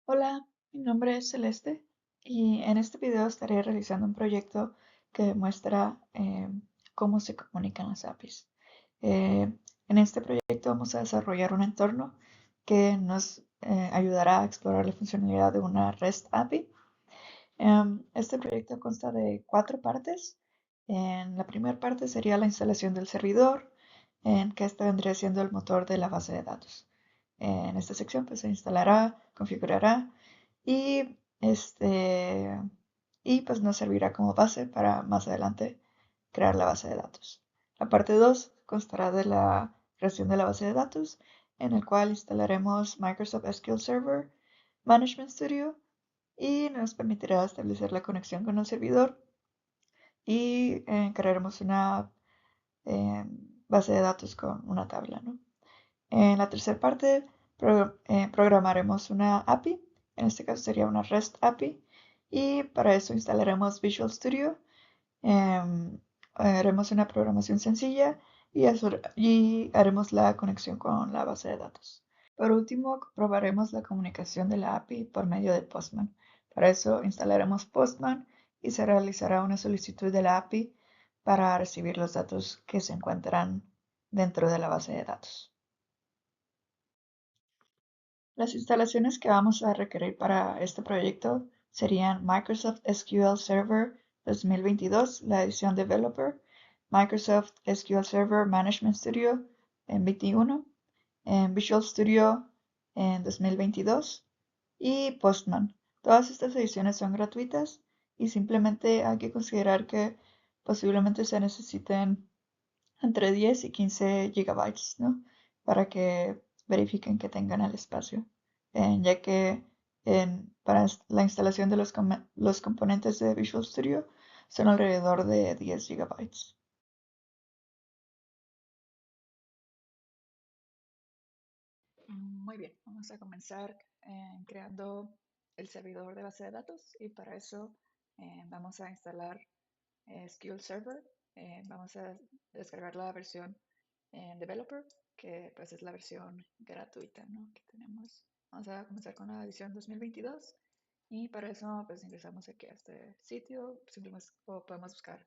Hola, mi nombre es Celeste y en este video estaré realizando un proyecto que muestra cómo se comunican las APIs. En este proyecto vamos a desarrollar un entorno que nos ayudará a explorar la funcionalidad de una REST API. Este proyecto consta de 4 partes. En la primera parte sería la instalación del servidor, en que este vendría siendo el motor de la base de datos. En esta sección pues se instalará, configurará y pues nos servirá como base para más adelante crear la base de datos. La parte 2 constará de la creación de la base de datos, en el cual instalaremos Microsoft SQL Server, Management Studio y nos permitirá establecer la conexión con el servidor y crearemos una eh, base de datos con una tabla, ¿no? En la tercera parte programaremos una API, en este caso sería una REST API, y para eso instalaremos Visual Studio, haremos una programación sencilla y haremos la conexión con la base de datos. Por último, probaremos la comunicación de la API por medio de Postman. Para eso instalaremos Postman y se realizará una solicitud de la API para recibir los datos que se encuentran dentro de la base de datos. Las instalaciones que vamos a requerir para este proyecto serían Microsoft SQL Server 2022, la edición Developer, Microsoft SQL Server Management Studio en 21, en Visual Studio en 2022 y Postman. Todas estas ediciones son gratuitas y simplemente hay que considerar que posiblemente se necesiten entre 10 y 15 gigabytes, ¿no? Para que verifiquen que tengan el espacio, ya que para la instalación de los componentes de Visual Studio son alrededor de 10 gigabytes. Muy bien, vamos a comenzar creando el servidor de base de datos y para eso vamos a instalar SQL Server. Vamos a descargar la versión Developer, que pues es la versión gratuita, ¿no? que tenemos. Vamos a comenzar con la edición 2022 y para eso pues ingresamos aquí a este sitio, simplemente podemos buscar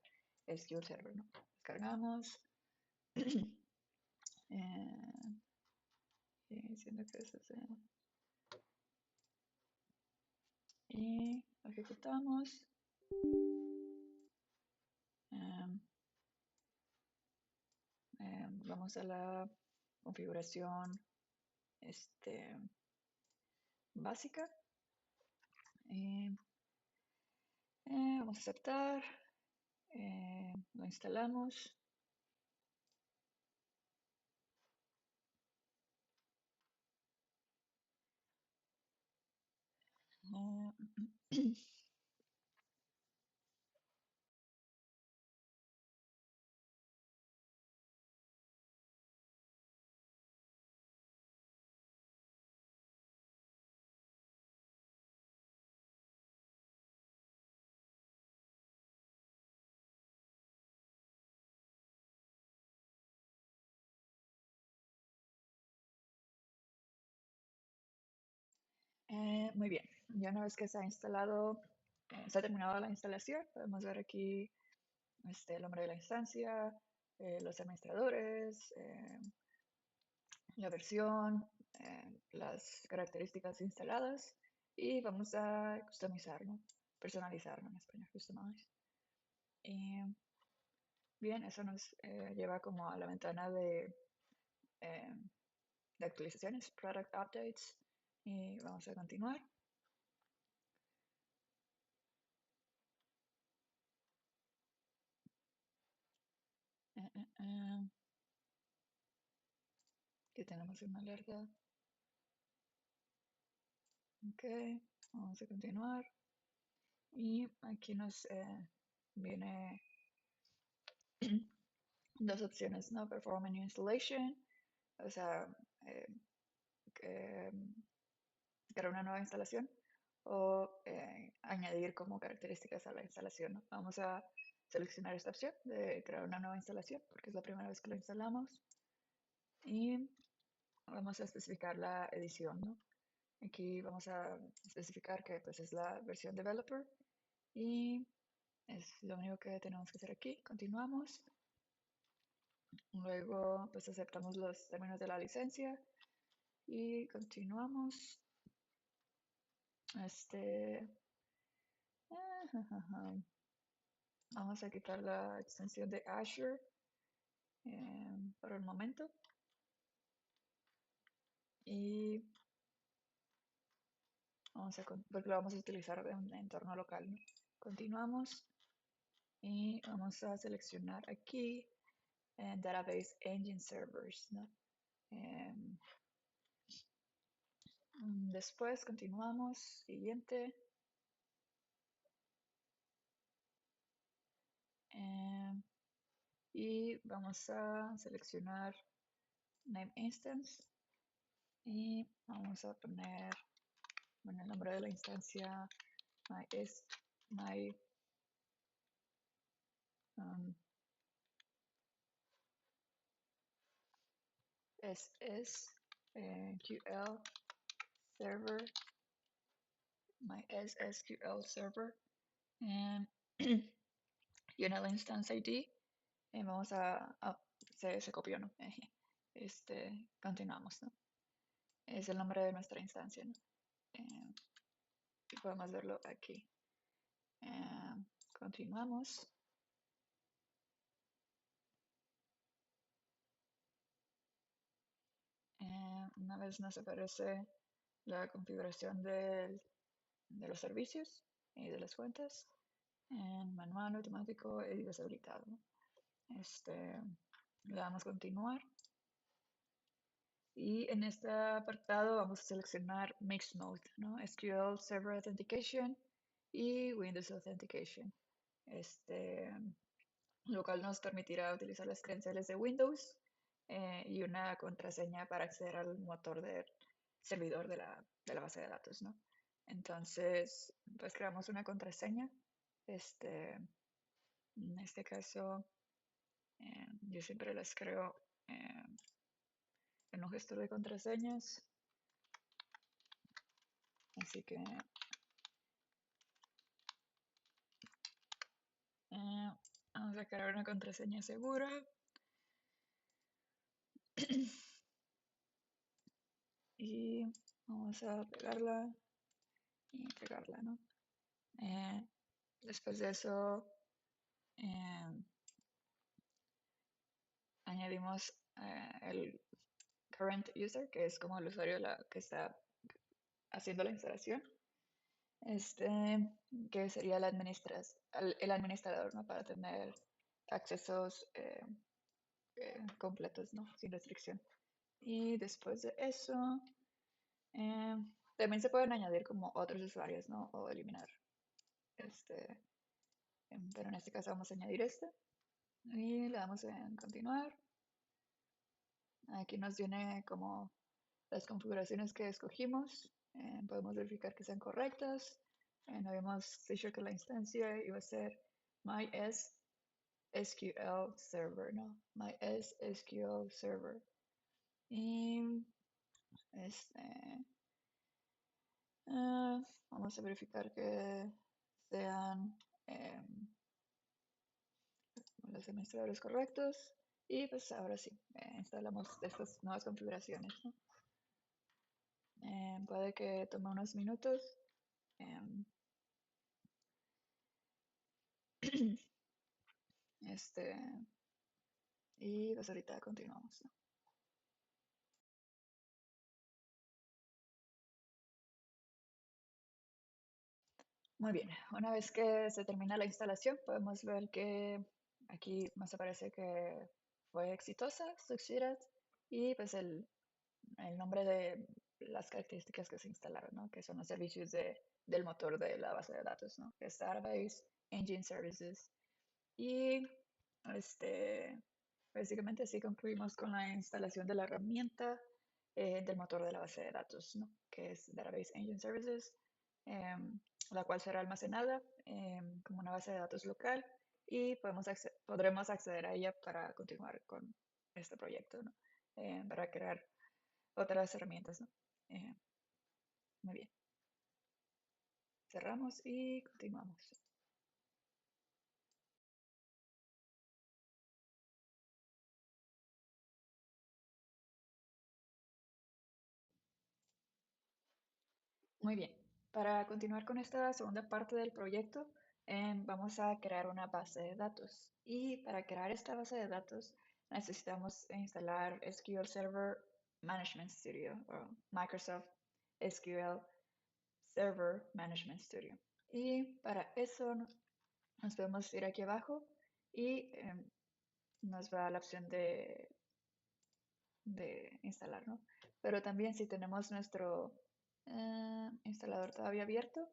SQL Server, ¿no? Descargamos. eh, Diciendo que y lo ejecutamos. Em, Vamos a la configuración básica. Eh, Vamos a aceptar. Lo instalamos. Muy bien, ya una vez que se ha instalado, se ha terminado la instalación, podemos ver aquí el nombre de la instancia, los administradores, la versión, las características instaladas y vamos a customizarlo, personalizarlo en español, customize. Y bien, eso nos lleva como a la ventana eh, de actualizaciones, product updates, y vamos a continuar. Aquí tenemos una alerta. Ok, vamos a continuar. Y aquí nos viene dos opciones, ¿no? Perform a new installation, o sea, eh, que, crear una nueva instalación o añadir como características a la instalación, ¿no? Vamos a seleccionar esta opción de crear una nueva instalación porque es la primera vez que lo instalamos y vamos a especificar la edición, ¿no? Aquí vamos a especificar que pues es la versión developer y es lo único que tenemos que hacer aquí. Continuamos. Luego pues aceptamos los términos de la licencia y continuamos. Vamos a quitar la extensión de Azure por el momento. Y porque lo vamos a utilizar en un entorno local, ¿no? Continuamos y vamos a seleccionar aquí en Database Engine Servers, ¿no? Después continuamos, siguiente. Y vamos a seleccionar Name Instance y vamos a poner, bueno, el nombre de la instancia my SSQL server, my SSQL server, y en el instance ID vamos se copió, ¿no? Continuamos, ¿no? Es el nombre de nuestra instancia, ¿no? Y podemos verlo aquí. Continuamos. Una vez nos aparece la configuración de los servicios y de las fuentes en manual, automático y deshabilitado. Le damos a continuar. Y en este apartado vamos a seleccionar Mixed Mode, ¿no? SQL Server Authentication y Windows Authentication. Lo cual nos permitirá utilizar las credenciales de Windows y una contraseña para acceder al motor del servidor de la base de datos, ¿no? Entonces, pues creamos una contraseña. En este caso, yo siempre las creo en un gestor de contraseñas. Así que vamos a crear una contraseña segura. Y vamos a pegarla y pegarla, ¿no? Después de eso, añadimos el current user, que es como el usuario que está haciendo la instalación, que sería el administrador, ¿no? Para tener accesos completos, ¿no? Sin restricción. Y después de eso, también se pueden añadir como otros usuarios, ¿no? O eliminar. Pero en este caso vamos a añadir este. Y le damos en continuar. Aquí nos viene como las configuraciones que escogimos. Podemos verificar que sean correctas. No habíamos dicho que la instancia iba a ser MySQL server, ¿no? MySQL server. Y vamos a verificar que sean los administradores correctos. Y pues ahora sí, instalamos estas nuevas configuraciones, ¿no? Puede que tome unos minutos. em, este, y pues ahorita continuamos, ¿no? Muy bien, una vez que se termina la instalación, podemos ver que aquí nos aparece que fue exitosa, succeeded, y pues el nombre de las características que se instalaron, ¿no? Que son los servicios del motor de la base de datos, ¿no? Que es Database, Engine Services. Y básicamente así concluimos con la instalación de la herramienta del motor de la base de datos, ¿no? Que es Database Engine Services, la cual será almacenada como una base de datos local y podremos acceder a ella para continuar con este proyecto, ¿no? Para crear otras herramientas, ¿no? Muy bien. Cerramos y continuamos. Muy bien. Para continuar con esta segunda parte del proyecto, vamos a crear una base de datos. Y para crear esta base de datos necesitamos instalar SQL Server Management Studio o Microsoft SQL Server Management Studio. Y para eso nos podemos ir aquí abajo y nos va la opción de instalar, ¿no? Pero también si tenemos nuestro instalador todavía abierto,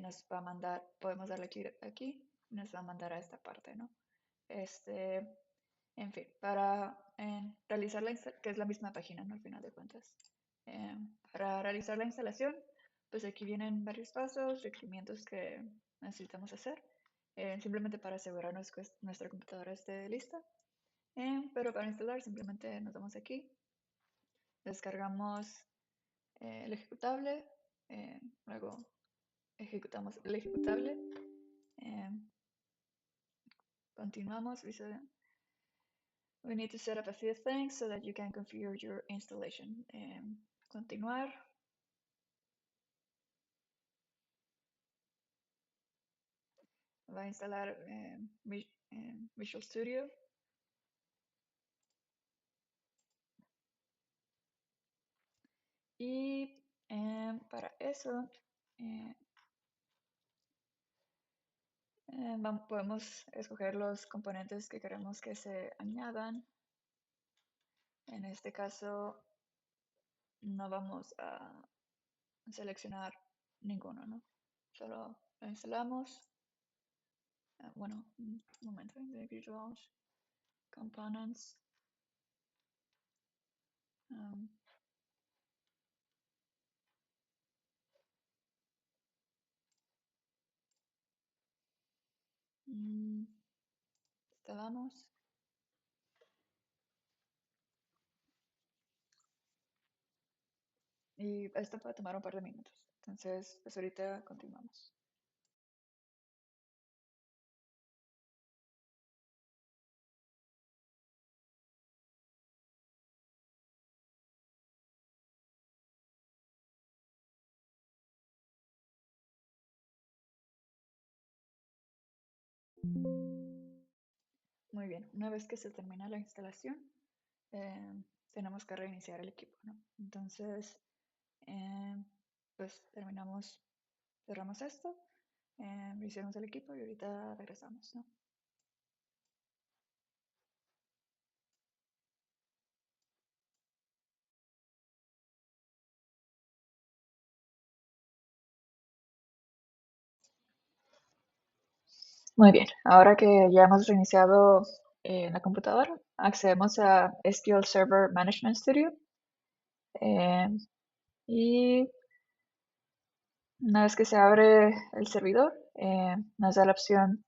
nos va a mandar, podemos darle aquí, nos va a mandar a esta parte, ¿no? En fin, para realizar que es la misma página, ¿no? Al final de cuentas. Para realizar la instalación, pues aquí vienen varios pasos, requerimientos que necesitamos hacer, simplemente para asegurarnos que nuestra computadora esté lista. Pero para instalar simplemente nos vamos aquí, descargamos el ejecutable, luego ejecutamos el ejecutable, eh, continuamos. We need to set up a few things so that you can configure your installation. Continuar. Va a instalar Visual Studio. Y para eso podemos escoger los componentes que queremos que se añadan. En este caso no vamos a seleccionar ninguno, ¿no? Solo lo instalamos. Bueno, un momento, individual components. Instalamos. Y esto puede tomar un par de minutos. Entonces, pues ahorita continuamos. Muy bien, una vez que se termina la instalación, tenemos que reiniciar el equipo, ¿no? Entonces, pues cerramos esto, reiniciamos el equipo y ahorita regresamos, ¿no? Muy bien, ahora que ya hemos reiniciado la computadora, accedemos a SQL Server Management Studio. Y una vez que se abre el servidor, nos da la opción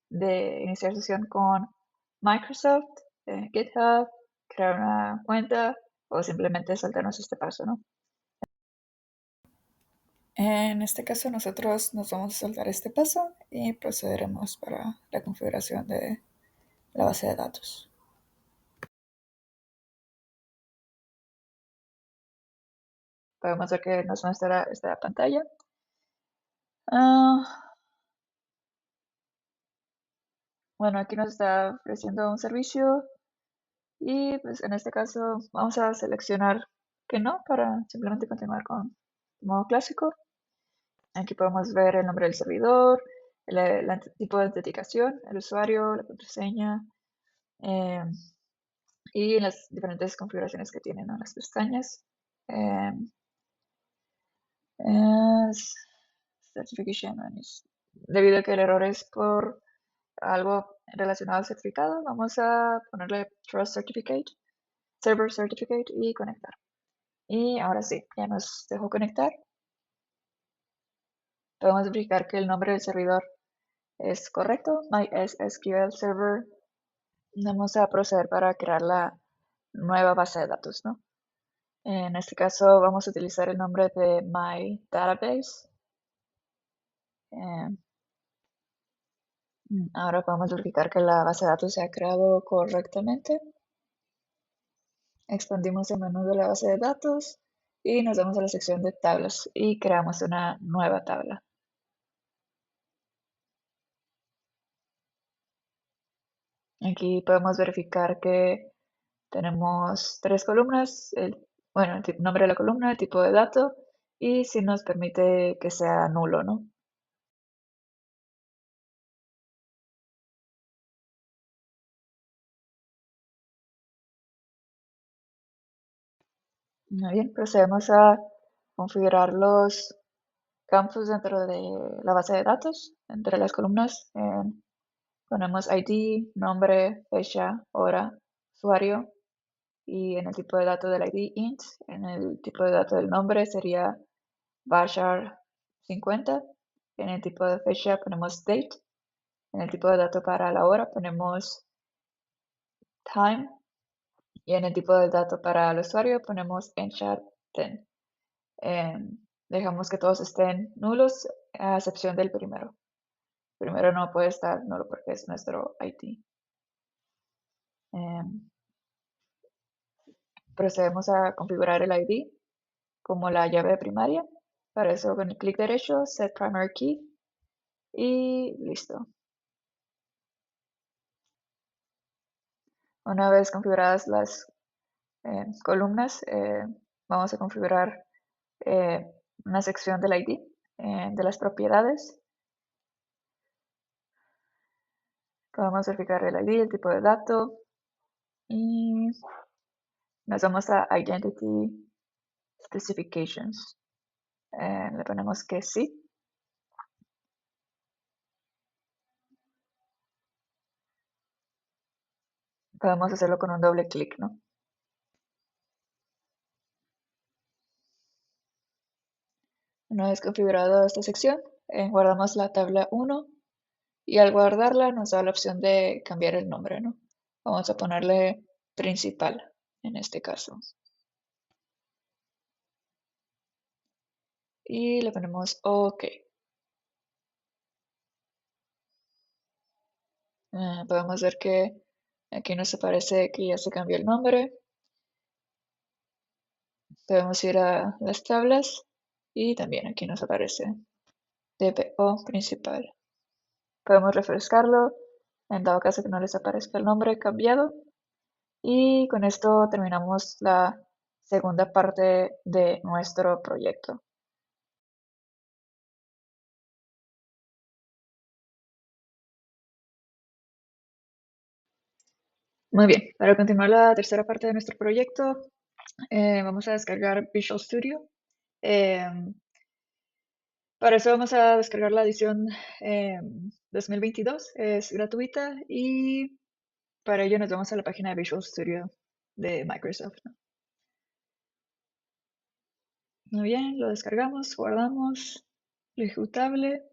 de iniciar sesión con Microsoft, GitHub, crear una cuenta o simplemente saltarnos este paso, ¿no? En este caso nosotros nos vamos a saltar este paso y procederemos para la configuración de la base de datos. Podemos ver que nos muestra esta pantalla. Bueno, aquí nos está ofreciendo un servicio y pues en este caso vamos a seleccionar que no para simplemente continuar con modo clásico. Aquí podemos ver el nombre del servidor, el tipo de autenticación, el usuario, la contraseña y las diferentes configuraciones que tienen, ¿no? Las pestañas. Certification. Debido a que el error es por algo relacionado al certificado, vamos a ponerle Trust Certificate, Server Certificate y conectar. Y ahora sí, ya nos dejó conectar. Podemos verificar que el nombre del servidor es correcto, MySQL Server. Vamos a proceder para crear la nueva base de datos, ¿no? En este caso vamos a utilizar el nombre de My Database. Ahora podemos verificar que la base de datos se ha creado correctamente. Expandimos el menú de la base de datos y nos vamos a la sección de tablas y creamos una nueva tabla. Aquí podemos verificar que tenemos 3 columnas, el nombre de la columna, el tipo de dato y si nos permite que sea nulo, ¿no? Muy bien, procedemos a configurar los campos dentro de la base de datos, entre las columnas. Ponemos ID, nombre, fecha, hora, usuario y en el tipo de dato del ID int, en el tipo de dato del nombre sería Bashar 50, en el tipo de fecha ponemos date, en el tipo de dato para la hora ponemos time y en el tipo de dato para el usuario ponemos enchat 10. Dejamos que todos estén nulos a excepción del primero. El primero no puede estar nulo porque es nuestro ID. Procedemos a configurar el ID como la llave primaria. Para eso con el clic derecho, Set Primary Key y listo. Una vez configuradas las columnas, vamos a configurar una sección del ID de las propiedades. Podemos verificar el ID, el tipo de dato y nos vamos a Identity Specifications. Le ponemos que sí. Podemos hacerlo con un doble clic, ¿no? Una vez configurado esta sección, guardamos la tabla 1 y al guardarla nos da la opción de cambiar el nombre, ¿no? Vamos a ponerle principal en este caso. Y le ponemos OK. Podemos ver que aquí nos aparece que ya se cambió el nombre. Podemos ir a las tablas y también aquí nos aparece DPO principal. Podemos refrescarlo en dado caso que no les aparezca el nombre cambiado. Y con esto terminamos la segunda parte de nuestro proyecto. Muy bien, para continuar la tercera parte de nuestro proyecto, vamos a descargar Visual Studio. Para eso vamos a descargar la edición 2022, es gratuita y para ello nos vamos a la página de Visual Studio de Microsoft, ¿no? Muy bien, lo descargamos, guardamos, lo ejecutable.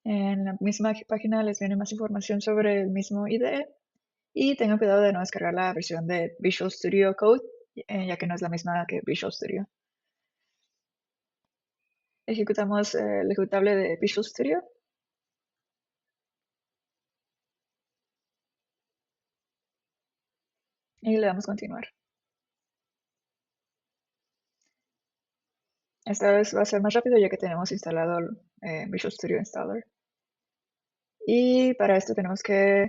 En la misma página les viene más información sobre el mismo IDE y tengan cuidado de no descargar la versión de Visual Studio Code, ya que no es la misma que Visual Studio. Ejecutamos el ejecutable de Visual Studio. Y le damos continuar. Esta vez va a ser más rápido ya que tenemos instalado Visual Studio Installer. Y para esto tenemos que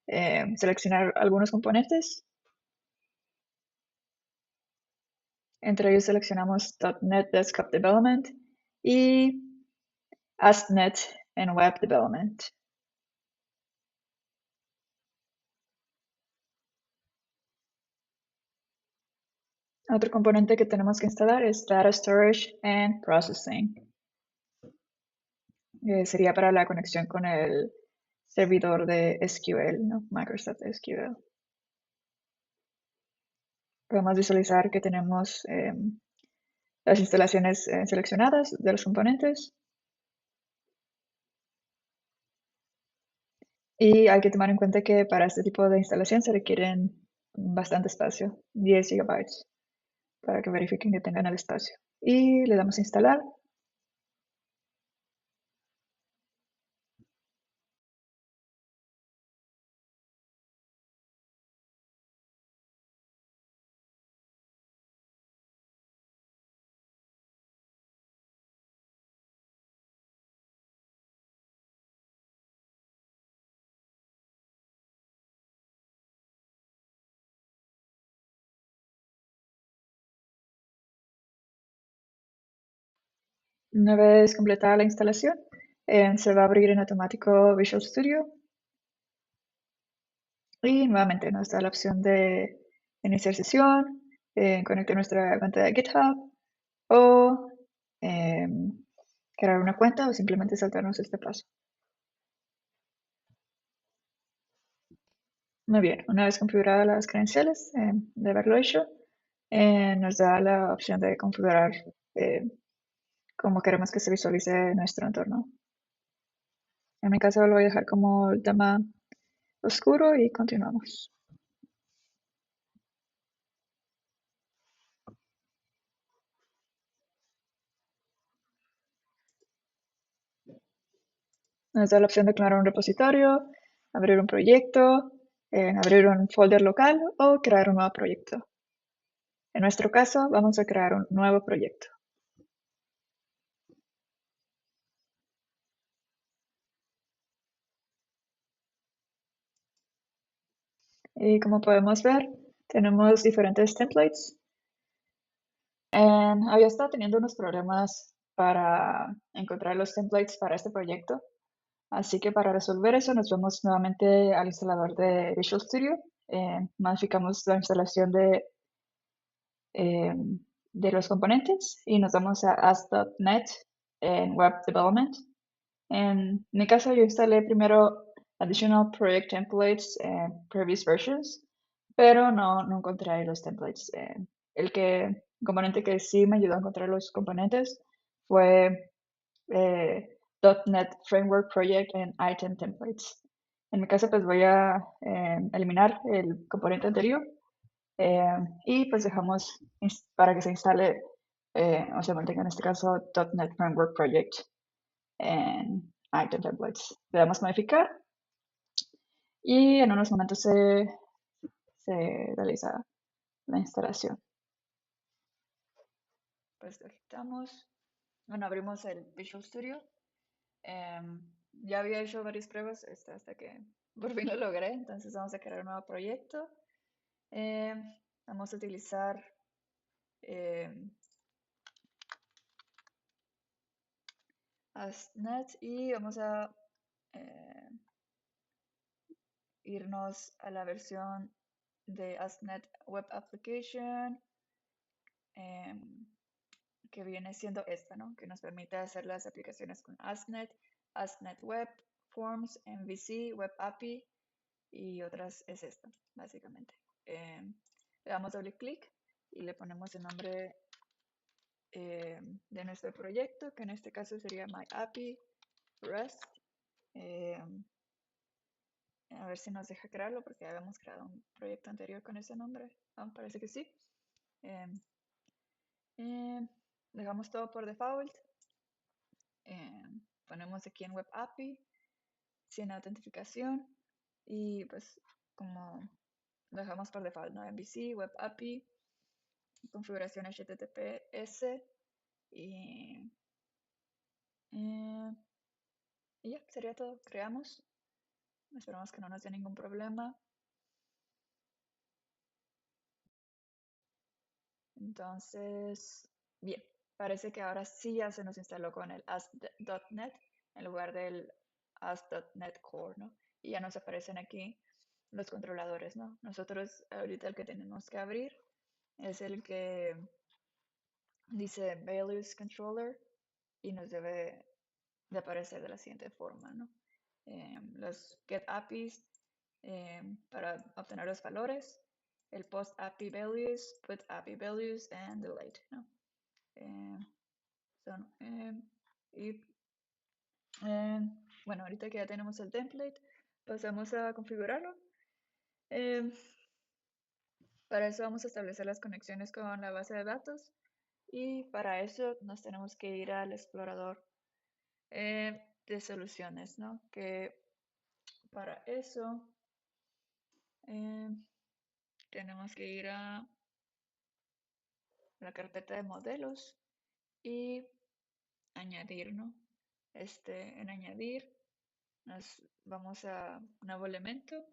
seleccionar algunos componentes. Entre ellos seleccionamos .NET Desktop Development y ASP.NET en Web Development. Otro componente que tenemos que instalar es Data Storage and Processing. Sería para la conexión con el servidor de SQL, ¿no? Microsoft SQL. Podemos visualizar que tenemos las instalaciones seleccionadas de los componentes. Y hay que tomar en cuenta que para este tipo de instalación se requieren bastante espacio, 10 GB. para que verifiquen que tengan el espacio. Y le damos a instalar. Una vez completada la instalación, se va a abrir en automático Visual Studio y nuevamente nos da la opción de iniciar sesión, conectar nuestra cuenta de GitHub o crear una cuenta o simplemente saltarnos este paso. Muy bien, una vez configuradas las credenciales de haberlo hecho, nos da la opción de configurar cómo queremos que se visualice nuestro entorno. En mi caso lo voy a dejar como el tema oscuro y continuamos. Nos da la opción de crear un repositorio, abrir un proyecto, abrir un folder local o crear un nuevo proyecto. En nuestro caso, vamos a crear un nuevo proyecto. Y como podemos ver, tenemos diferentes templates. Había estado teniendo unos problemas para encontrar los templates para este proyecto. Así que para resolver eso nos vamos nuevamente al instalador de Visual Studio. Modificamos la instalación de los componentes y nos vamos a AS.NET en Web Development. En mi caso yo instalé primero Additional Project Templates en Previous Versions, pero no encontré ahí los templates. El componente que sí me ayudó a encontrar los componentes fue .NET Framework Project en Item Templates. En mi caso pues voy a eliminar el componente anterior y pues dejamos para que se instale o se mantenga en este caso .NET Framework Project en Item Templates. Le damos modificar y en unos momentos se realiza la instalación. Pues lo quitamos. Bueno, abrimos el Visual Studio. Ya había hecho varias pruebas hasta que por fin lo logré. Entonces vamos a crear un nuevo proyecto. Vamos a utilizar ASP.NET y vamos a irnos a la versión de ASP.NET Web Application que viene siendo esta, ¿no? Que nos permite hacer las aplicaciones con ASP.NET, ASP.NET Web, Forms, MVC, Web API y otras es esta, básicamente. Le damos doble clic y le ponemos el nombre de nuestro proyecto, que en este caso sería My API REST. A ver si nos deja crearlo porque habíamos creado un proyecto anterior con ese nombre. Parece que sí. Dejamos todo por default. Ponemos aquí en Web API sin autentificación y pues como lo dejamos por default, ¿no? MVC, Web API, configuración HTTPS y, y ya, sería todo. Creamos. Esperamos que no nos dé ningún problema. Entonces, bien, parece que ahora sí ya se nos instaló con el ASP.NET en lugar del ASP.NET Core, ¿no? Y ya nos aparecen aquí los controladores, ¿no? Nosotros ahorita el que tenemos que abrir es el que dice Values Controller y nos debe de aparecer de la siguiente forma, ¿no? Los get APIs para obtener los valores, el post API values, put API values and delete, ¿no? Y bueno, ahorita que ya tenemos el template, pasamos a configurarlo. Para eso vamos a establecer las conexiones con la base de datos y para eso nos tenemos que ir al explorador de soluciones, ¿no? Que para eso eh, tenemos que ir a la carpeta de modelos y añadir, ¿no? En añadir nos vamos a nuevo elemento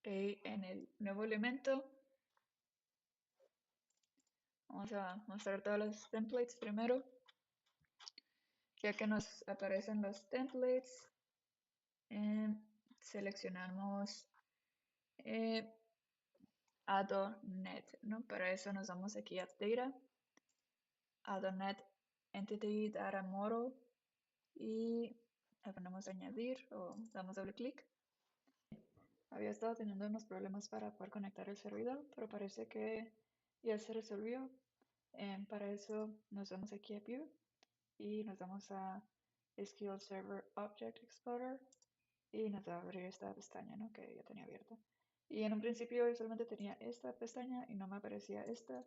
y en el nuevo elemento vamos a mostrar todos los templates primero. Ya que nos aparecen los templates, seleccionamos eh, Add.NET, ¿no? Para eso nos vamos aquí a Data, Add.NET Entity Data Model y le ponemos añadir o damos doble clic. Había estado teniendo unos problemas para poder conectar el servidor, pero parece que ya se resolvió. Para eso nos vamos aquí a View y nos vamos a SQL Server Object Explorer y nos va a abrir esta pestaña, ¿no? Que ya tenía abierta. Y en un principio yo solamente tenía esta pestaña y no me aparecía esta.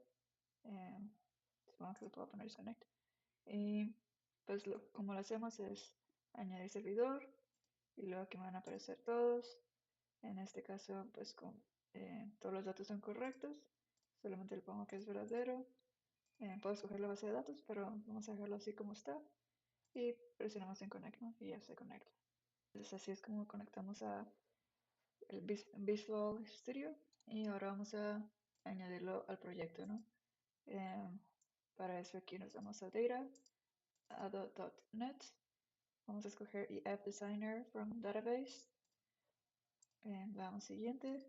Supongo que le puedo poner Connect. Y pues como lo hacemos es añadir servidor y luego aquí me van a aparecer todos. En este caso, pues todos los datos son correctos. Solamente le pongo que es verdadero. Puedo escoger la base de datos, pero vamos a dejarlo así como está. Y presionamos en Connect, ¿no? Y ya se conecta. Entonces así es como conectamos a el Visual Studio y ahora vamos a añadirlo al proyecto, ¿no? Para eso aquí nos vamos a Data, Add.NET, vamos a escoger EF Designer from Database, vamos siguiente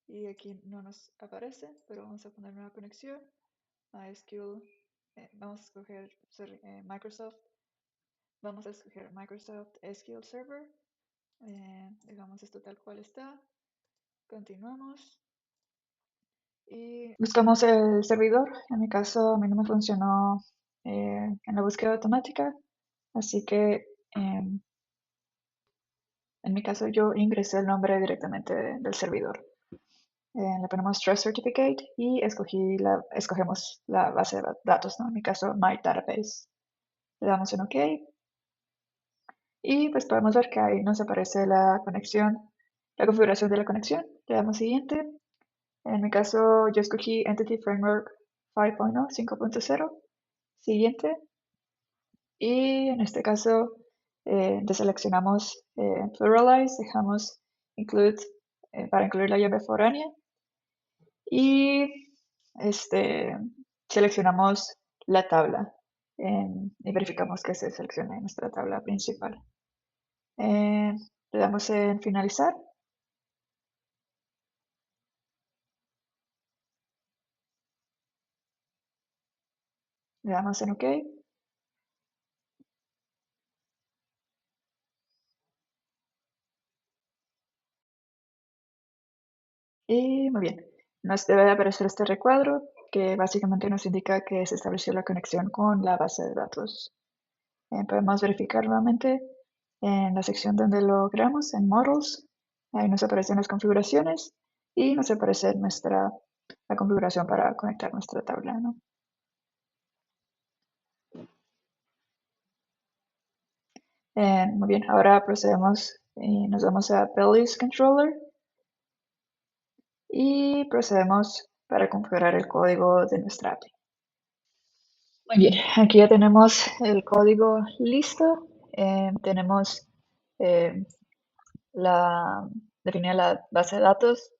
y aquí no nos aparece, pero vamos a poner nueva conexión, MySQL, vamos a escoger Microsoft, vamos a escoger Microsoft SQL Server, dejamos esto tal cual está, continuamos. Y buscamos el servidor. En mi caso, a mí no me funcionó en la búsqueda automática, así que en mi caso yo ingresé el nombre directamente del servidor. Le ponemos Trust Certificate y escogemos la base de datos, ¿no? En mi caso, My Database. Le damos en OK y pues podemos ver que ahí nos aparece la conexión, la configuración de la conexión. Le damos siguiente. En mi caso, yo escogí Entity Framework 5.0, 5.0. Siguiente. Y en este caso, deseleccionamos Pluralize, dejamos Include para incluir la llave foránea. Y seleccionamos la tabla y verificamos que se seleccione nuestra tabla principal. Le damos en finalizar. Le damos en OK. Y muy bien, nos debe aparecer este recuadro que básicamente nos indica que se estableció la conexión con la base de datos. Podemos verificar nuevamente en la sección donde lo creamos, en Models. Ahí nos aparecen las configuraciones y nos aparece la configuración para conectar nuestra tabla, ¿no? Muy bien, ahora procedemos y nos vamos a Values Controller y procedemos para configurar el código de nuestra API. Muy bien, aquí ya tenemos el código listo. Tenemos eh, definida la base de datos.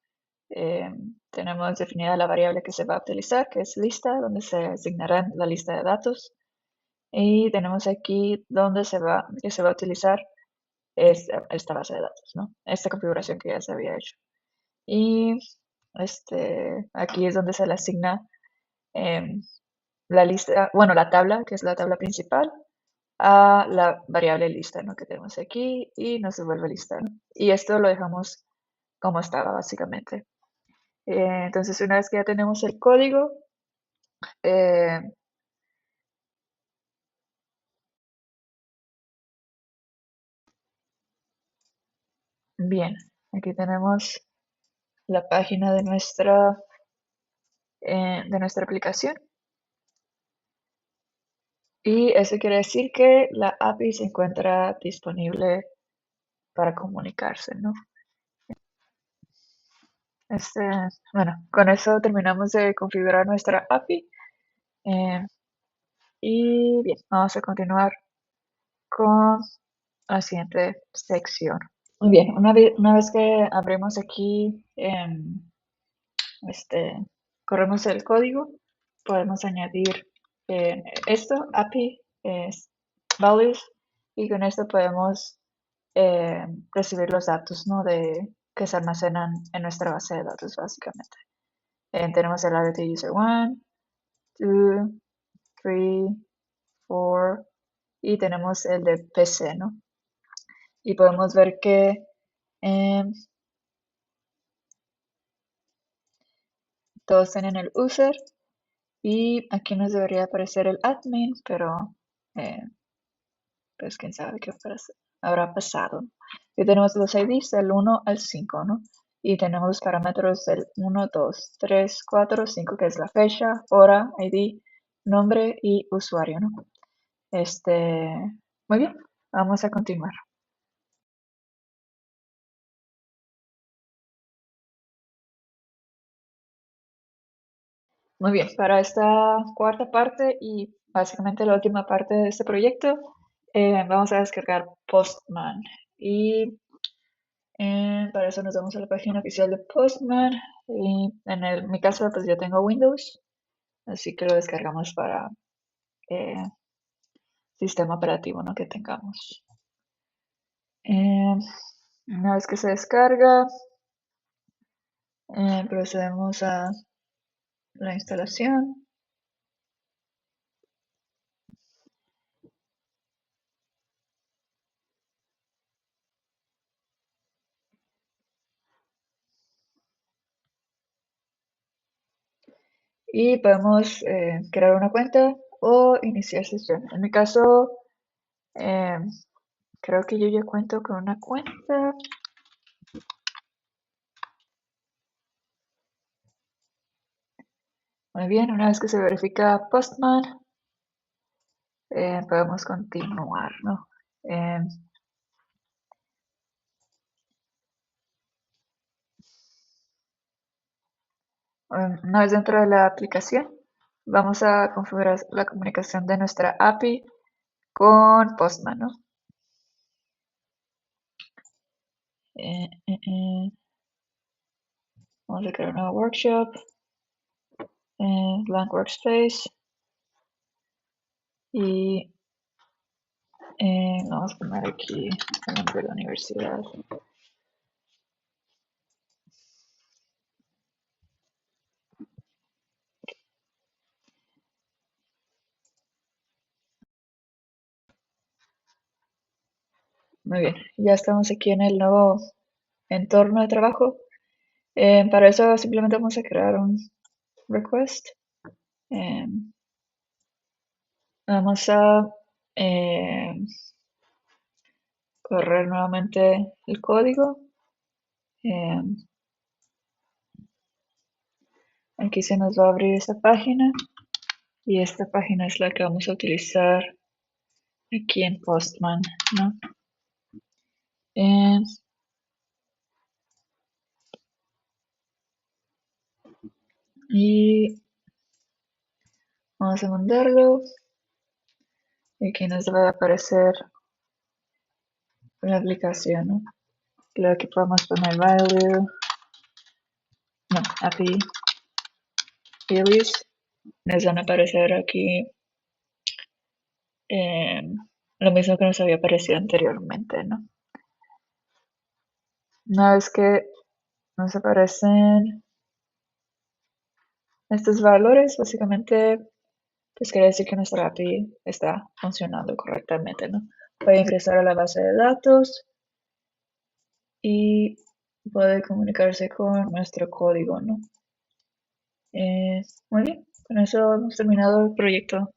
Tenemos definida la variable que se va a utilizar, que es lista, donde se asignará la lista de datos. Y tenemos aquí donde que se va a utilizar esta base de datos, ¿no? Esta configuración que ya se había hecho. Y aquí es donde se le asigna la lista, bueno, la tabla, que es la tabla principal, a la variable lista, ¿no? Que tenemos aquí y nos devuelve lista, ¿no? Y esto lo dejamos como estaba, básicamente. Entonces, una vez que ya tenemos el código, eh, bien, aquí tenemos la página de nuestra aplicación. Y eso quiere decir que la API se encuentra disponible para comunicarse, ¿no? Este, bueno, con eso terminamos de configurar nuestra API. Y bien, vamos a continuar con la siguiente sección. Muy bien, una vez que abrimos aquí, corremos el código, podemos añadir esto, API, values, y con esto podemos recibir los datos, ¿no? Que se almacenan en nuestra base de datos, básicamente. Tenemos el IoT User 1, 2, 3, 4, y tenemos el de PC, ¿no? Y podemos ver que todos tienen el user, y aquí nos debería aparecer el admin, pero pues quién sabe qué habrá pasado. Y tenemos los IDs del 1 al 5, ¿no? Y tenemos los parámetros del 1, 2, 3, 4, 5, que es la fecha, hora, ID, nombre y usuario, ¿no? Muy bien, vamos a continuar. Muy bien, para esta cuarta parte y básicamente la última parte de este proyecto, vamos a descargar Postman. Y para eso nos vamos a la página oficial de Postman. Y en mi caso, pues yo tengo Windows, así que lo descargamos para eh, sistema operativo, ¿no? Que tengamos. Una vez que se descarga, procedemos a la instalación. Y podemos crear una cuenta o iniciar sesión. En mi caso, creo que yo ya cuento con una cuenta. Muy bien, una vez que se verifica Postman, podemos continuar, ¿no? Una vez dentro de la aplicación, vamos a configurar la comunicación de nuestra API con Postman, ¿no? Vamos a crear un nuevo workshop, blank workspace, y vamos a poner aquí el nombre de la universidad. Muy bien, ya estamos aquí en el nuevo entorno de trabajo. Para eso simplemente vamos a crear un request. Vamos a correr nuevamente el código. Aquí se nos va a abrir esta página, y esta página es la que vamos a utilizar aquí en Postman, ¿no? Y vamos a mandarlo, y aquí nos va a aparecer la aplicación, ¿no? Luego aquí podemos poner value, no, API values. Nos van a aparecer aquí lo mismo que nos había aparecido anteriormente, ¿no? Una vez que nos aparecen estos valores, básicamente pues quiere decir que nuestra API está funcionando correctamente, ¿no? Puede ingresar a la base de datos y puede comunicarse con nuestro código, ¿no? Muy bien, con eso hemos terminado el proyecto.